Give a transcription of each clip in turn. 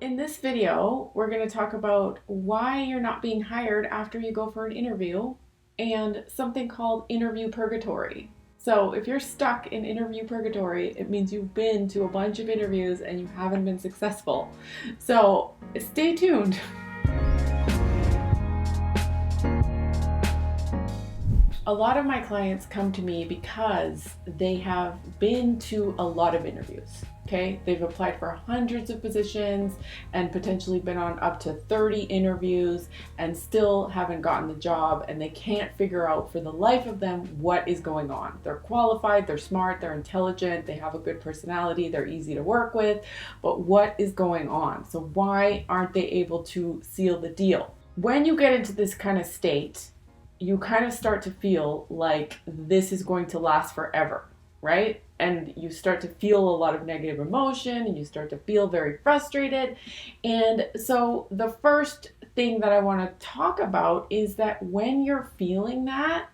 In this video, we're going to talk about why you're not being hired after you go for an interview and something called Interview Purgatory. So, if you're stuck in Interview Purgatory, it means you've been to a bunch of interviews and you haven't been successful. So, stay tuned. A lot of my clients come to me because they have been to a lot of interviews. Okay, they've applied for hundreds of positions and potentially been on up to 30 interviews and still haven't gotten the job, and they can't figure out for the life of them what is going on. They're qualified, they're smart, they're intelligent, they have a good personality, they're easy to work with, but what is going on? So why aren't they able to seal the deal? When you get into this kind of state, you kind of start to feel like this is going to last forever, right? And you start to feel a lot of negative emotion and you start to feel very frustrated. And so the first thing that I want to talk about is that when you're feeling that,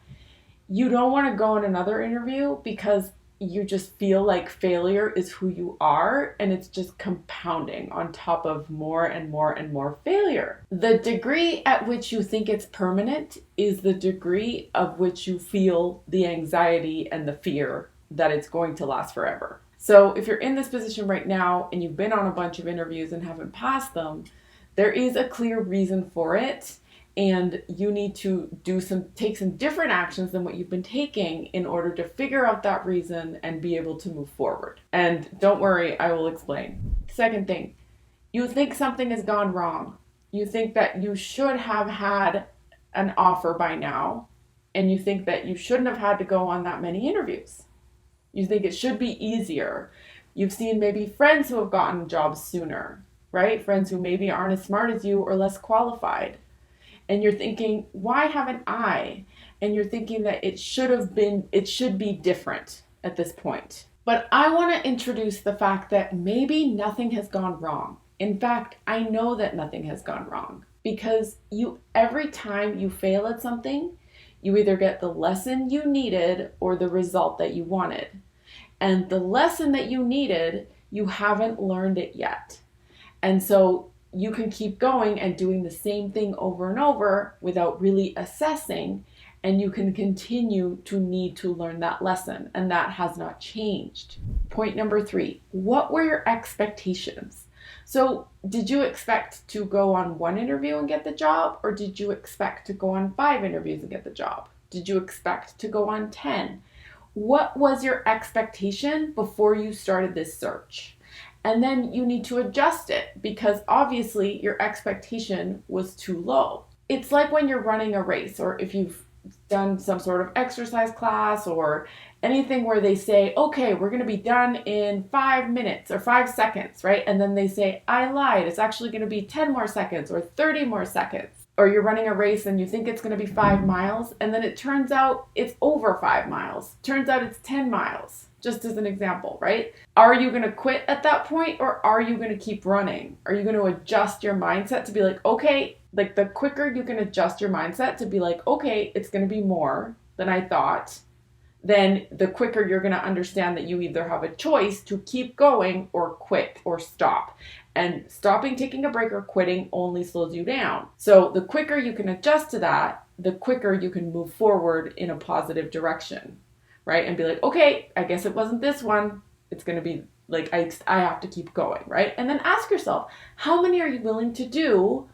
you don't want to go in another interview because you just feel like failure is who you are, and it's just compounding on top of more and more and more failure. The degree at which you think it's permanent is the degree of which you feel the anxiety and the fear that it's going to last forever. So if you're in this position right now and you've been on a bunch of interviews and haven't passed them, there is a clear reason for it. And you need to take some different actions than what you've been taking in order to figure out that reason and be able to move forward. And don't worry, I will explain. Second thing, you think something has gone wrong. You think that you should have had an offer by now, and you think that you shouldn't have had to go on that many interviews. You think it should be easier. You've seen maybe friends who have gotten jobs sooner, right? Friends who maybe aren't as smart as you or less qualified. And you're thinking, why haven't I? And you're thinking that it should be different at this point. But I want to introduce the fact that maybe nothing has gone wrong. In fact, I know that nothing has gone wrong because every time you fail at something, you either get the lesson you needed or the result that you wanted. And the lesson that you needed, you haven't learned it yet. And so you can keep going and doing the same thing over and over without really assessing, and you can continue to need to learn that lesson, and that has not changed. Point number 3, what were your expectations? So did you expect to go on one interview and get the job, or did you expect to go on 5 interviews and get the job? Did you expect to go on 10? What was your expectation before you started this search? And then you need to adjust it because obviously your expectation was too low. It's like when you're running a race, or if you've done some sort of exercise class or anything where they say, okay, we're going to be done in 5 minutes or 5 seconds, right? And then they say, I lied. It's actually going to be 10 more seconds or 30 more seconds. Or you're running a race and you think it's going to be 5 miles, and then it turns out it's over 5 miles. Turns out it's 10 miles. Just as an example, right? Are you going to quit at that point, or are you going to keep running? Are you going to adjust your mindset to be like, okay, like the quicker you can adjust your mindset to be like, okay, it's going to be more than I thought, then the quicker you're going to understand that you either have a choice to keep going or quit or stop. And stopping, taking a break, or quitting only slows you down. So the quicker you can adjust to that, the quicker you can move forward in a positive direction. Right? And be like, okay, I guess it wasn't this one. It's going to be like, I have to keep going, right? And then ask yourself, how many are you willing to do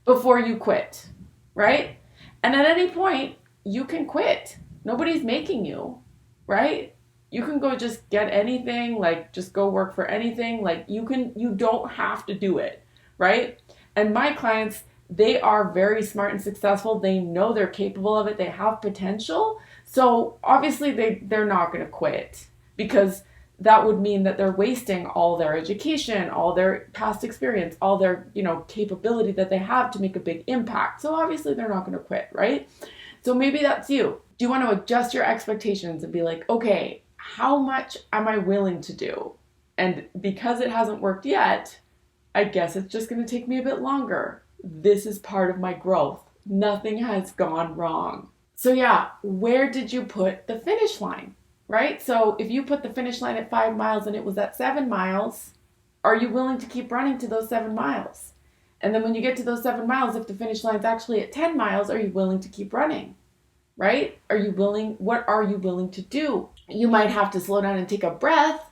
before you quit, right? And at any point, you can quit. Nobody's making you, right? You can go just get anything, like just go work for anything. Like you don't have to do it, right? And my clients, they are very smart and successful. They know they're capable of it. They have potential. So obviously they're not going to quit, because that would mean that they're wasting all their education, all their past experience, all their, capability that they have to make a big impact. So obviously they're not going to quit, right? So maybe that's you. Do you want to adjust your expectations and be like, okay, how much am I willing to do? And because it hasn't worked yet, I guess it's just going to take me a bit longer. This is part of my growth. Nothing has gone wrong. So yeah, where did you put the finish line, right? So if you put the finish line at 5 miles and it was at 7 miles, Are you willing to keep running to those 7 miles? And then when you get to those 7 miles, if the finish line's actually at 10 miles, are you willing to keep running? Right? What are you willing to do? You might have to slow down and take a breath,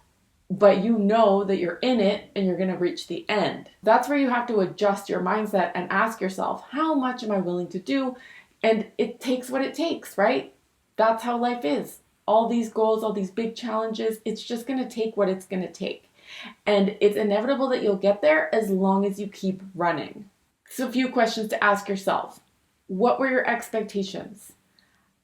but you know that you're in it and you're going to reach the end. That's where you have to adjust your mindset and ask yourself, how much am I willing to do? And it takes what it takes, right? That's how life is. All these goals, all these big challenges, it's just going to take what it's going to take. And it's inevitable that you'll get there as long as you keep running. So a few questions to ask yourself. What were your expectations?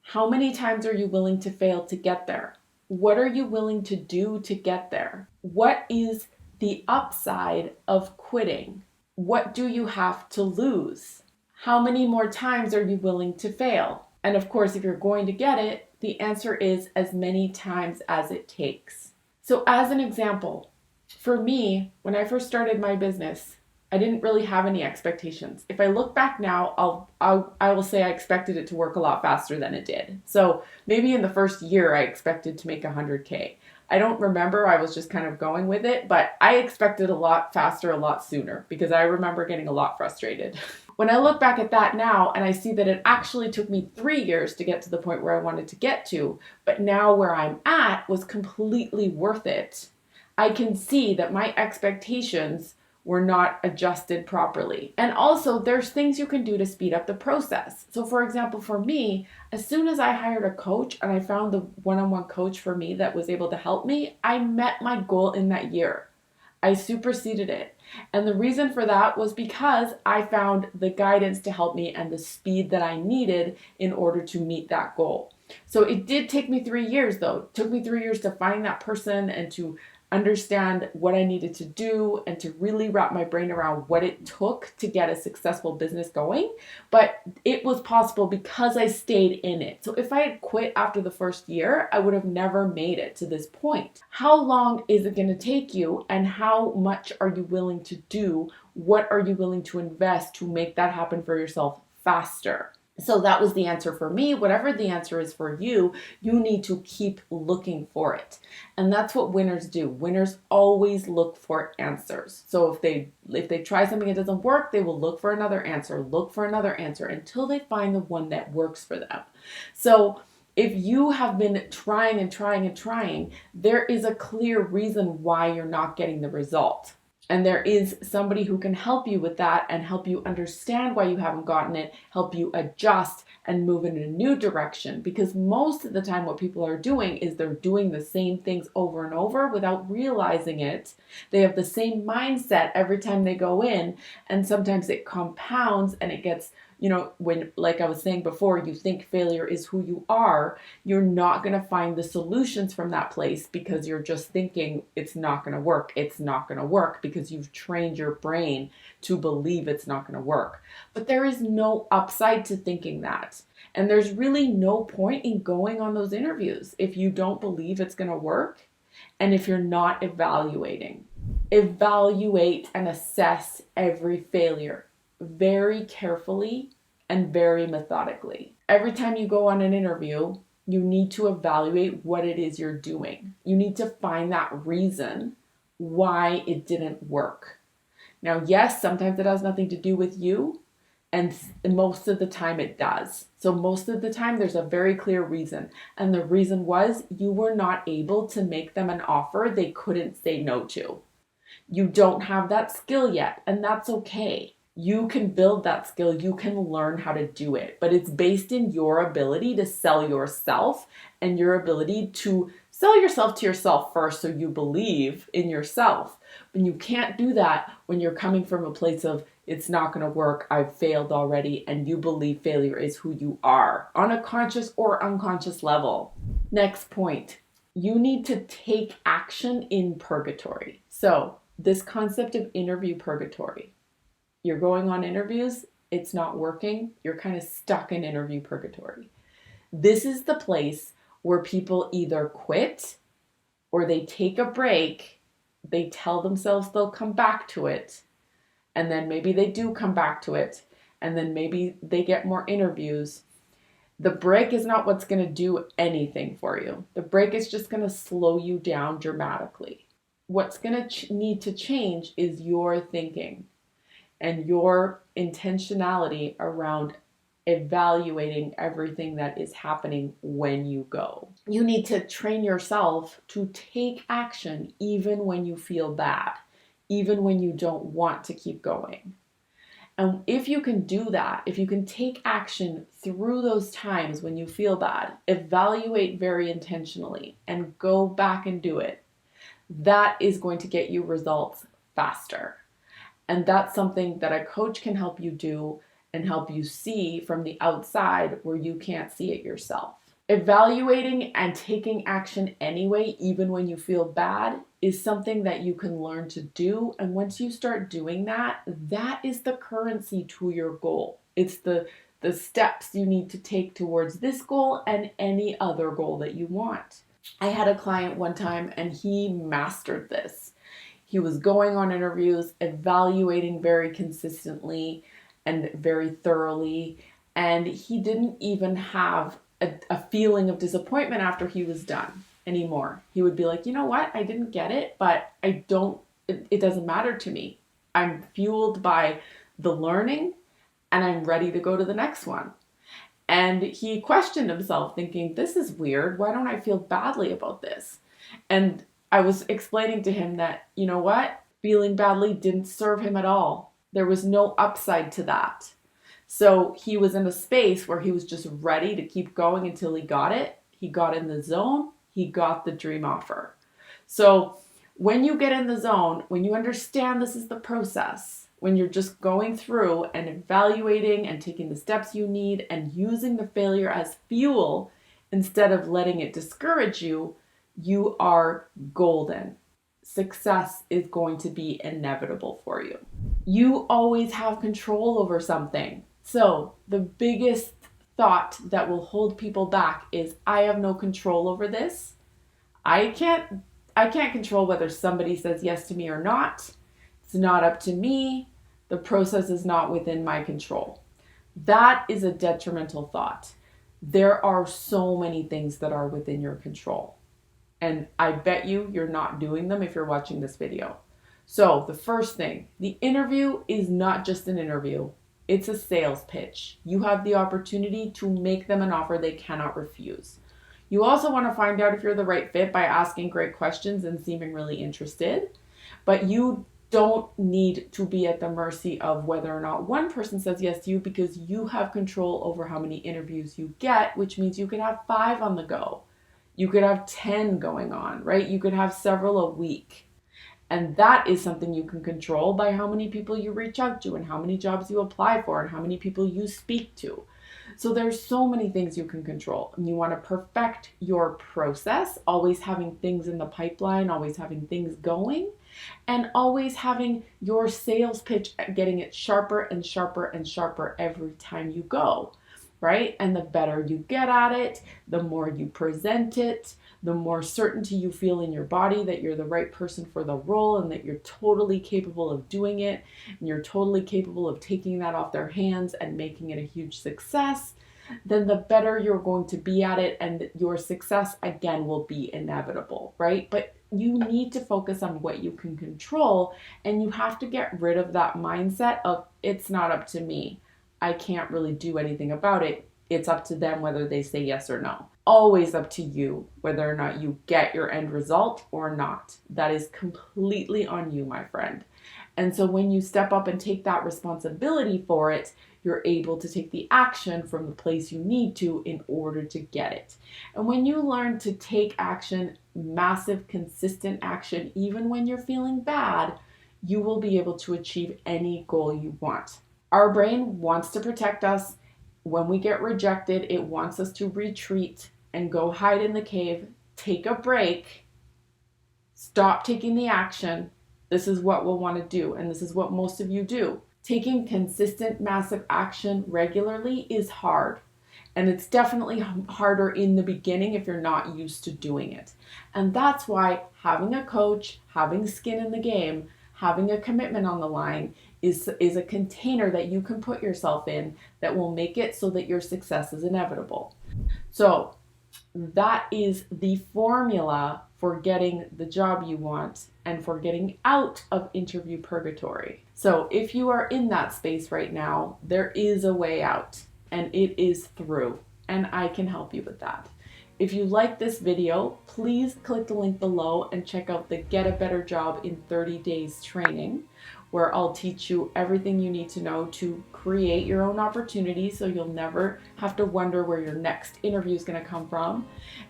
How many times are you willing to fail to get there? What are you willing to do to get there? What is the upside of quitting? What do you have to lose? How many more times are you willing to fail? And of course, if you're going to get it, the answer is as many times as it takes. So as an example, for me, when I first started my business, I didn't really have any expectations. If I look back now, I will say I expected it to work a lot faster than it did. So maybe in the first year, I expected to make 100K. I don't remember, I was just kind of going with it, but I expected a lot faster, a lot sooner, because I remember getting a lot frustrated. When I look back at that now and I see that it actually took me 3 years to get to the point where I wanted to get to, but now where I'm at was completely worth it, I can see that my expectations were not adjusted properly. And also, there's things you can do to speed up the process. So for example, for me, as soon as I hired a coach and I found the one-on-one coach for me that was able to help me, I met my goal in that year. I superseded it. And the reason for that was because I found the guidance to help me and the speed that I needed in order to meet that goal. So it did take me 3 years though. It took me 3 years to find that person and to understand what I needed to do and to really wrap my brain around what it took to get a successful business going. But it was possible because I stayed in it. So if I had quit after the first year, I would have never made it to this point. How long is it going to take you, and how much are you willing to do? What are you willing to invest to make that happen for yourself faster? So that was the answer for me. Whatever the answer is for you, you need to keep looking for it. And that's what winners do. Winners always look for answers. So if they try something that doesn't work, they will look for another answer until they find the one that works for them. So if you have been trying and trying and trying, there is a clear reason why you're not getting the result. And there is somebody who can help you with that and help you understand why you haven't gotten it, help you adjust and move in a new direction. Because most of the time what people are doing is they're doing the same things over and over without realizing it. They have the same mindset every time they go in, and sometimes it compounds and it gets, when, like I was saying before, you think failure is who you are, you're not going to find the solutions from that place because you're just thinking it's not going to work. It's not going to work because you've trained your brain to believe it's not going to work. But there is no upside to thinking that. And there's really no point in going on those interviews if you don't believe it's going to work and if you're not evaluating. Evaluate and assess every failure very carefully and very methodically. Every time you go on an interview, you need to evaluate what it is you're doing. You need to find that reason why it didn't work. Now, yes, sometimes it has nothing to do with you, and most of the time it does. So most of the time there's a very clear reason. And the reason was you were not able to make them an offer they couldn't say no to. You don't have that skill yet, and that's okay. You can build that skill. You can learn how to do it, but it's based in your ability to sell yourself and your ability to sell yourself to yourself first so you believe in yourself. But you can't do that when you're coming from a place of it's not going to work, I've failed already, and you believe failure is who you are on a conscious or unconscious level. Next point, you need to take action in purgatory. So this concept of interview purgatory. You're going on interviews, it's not working, you're kind of stuck in interview purgatory. This is the place where people either quit or they take a break, they tell themselves they'll come back to it, and then maybe they do come back to it, and then maybe they get more interviews. The break is not what's going to do anything for you. The break is just going to slow you down dramatically. What's going to need to change is your thinking and your intentionality around evaluating everything that is happening when you go. You need to train yourself to take action even when you feel bad, even when you don't want to keep going. And if you can do that, if you can take action through those times when you feel bad, evaluate very intentionally and go back and do it, that is going to get you results faster. And that's something that a coach can help you do and help you see from the outside where you can't see it yourself. Evaluating and taking action anyway, even when you feel bad, is something that you can learn to do. And once you start doing that, that is the currency to your goal. It's the steps you need to take towards this goal and any other goal that you want. I had a client one time and he mastered this. He was going on interviews, evaluating very consistently and very thoroughly, and he didn't even have a feeling of disappointment after he was done anymore. He would be like, you know what, I didn't get it, but it doesn't matter to me. I'm fueled by the learning and I'm ready to go to the next one. And he questioned himself thinking, this is weird. Why don't I feel badly about this? And I was explaining to him that, you know what, feeling badly didn't serve him at all. There was no upside to that. So he was in a space where he was just ready to keep going until he got it. He got in the zone. He got the dream offer. So when you get in the zone, when you understand this is the process, when you're just going through and evaluating and taking the steps you need and using the failure as fuel instead of letting it discourage you, you are golden. Success is going to be inevitable for you. You always have control over something. So the biggest thought that will hold people back is, I have no control over this. I can't control whether somebody says yes to me or not. It's not up to me. The process is not within my control. That is a detrimental thought. There are so many things that are within your control. And I bet you're not doing them if you're watching this video. So the first thing, the interview is not just an interview. It's a sales pitch. You have the opportunity to make them an offer they cannot refuse. You also want to find out if you're the right fit by asking great questions and seeming really interested. But you don't need to be at the mercy of whether or not one person says yes to you, because you have control over how many interviews you get, which means you could have 5 on the go. You could have 10 going on, right? You could have several a week. And that is something you can control by how many people you reach out to and how many jobs you apply for and how many people you speak to. So there's so many things you can control. And you want to perfect your process, always having things in the pipeline, always having things going, and always having your sales pitch getting it sharper and sharper and sharper every time you go, right? And the better you get at it, the more you present it, the more certainty you feel in your body that you're the right person for the role and that you're totally capable of doing it and you're totally capable of taking that off their hands and making it a huge success, then the better you're going to be at it, and your success again will be inevitable, right? But you need to focus on what you can control, and you have to get rid of that mindset of, it's not up to me. I can't really do anything about it. It's up to them whether they say yes or no. Always up to you whether or not you get your end result or not. That is completely on you, my friend. And so when you step up and take that responsibility for it, you're able to take the action from the place you need to in order to get it. And when you learn to take action, massive, consistent action, even when you're feeling bad, you will be able to achieve any goal you want. Our brain wants to protect us. When we get rejected, it wants us to retreat and go hide in the cave, take a break, stop taking the action. This is what we'll want to do, and this is what most of you do. Taking consistent, massive action regularly is hard, and it's definitely harder in the beginning if you're not used to doing it. And that's why having a coach, having skin in the game, having a commitment on the line is a container that you can put yourself in that will make it so that your success is inevitable. So That is the formula for getting the job you want and for getting out of interview purgatory. So if you are in that space right now, there is a way out, and it is through, and I can help you with that. If you like this video, please click the link below and check out the Get a Better Job in 30 Days training, where I'll teach you everything you need to know to create your own opportunity so you'll never have to wonder where your next interview is going to come from.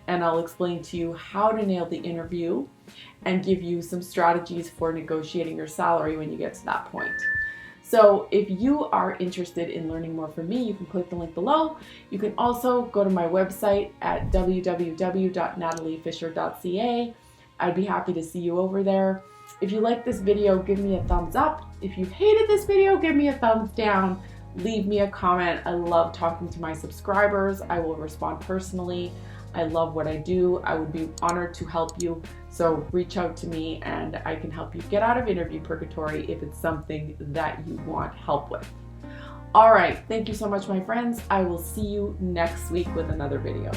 And I'll explain to you how to nail the interview and give you some strategies for negotiating your salary when you get to that point. So if you are interested in learning more from me, you can click the link below. You can also go to my website at www.nataliefisher.ca. I'd be happy to see you over there. If you like this video, give me a thumbs up. If you've hated this video, give me a thumbs down. Leave me a comment. I love talking to my subscribers. I will respond personally. I love what I do. I would be honored to help you. So reach out to me and I can help you get out of interview purgatory if it's something that you want help with. All right. Thank you so much, my friends. I will see you next week with another video.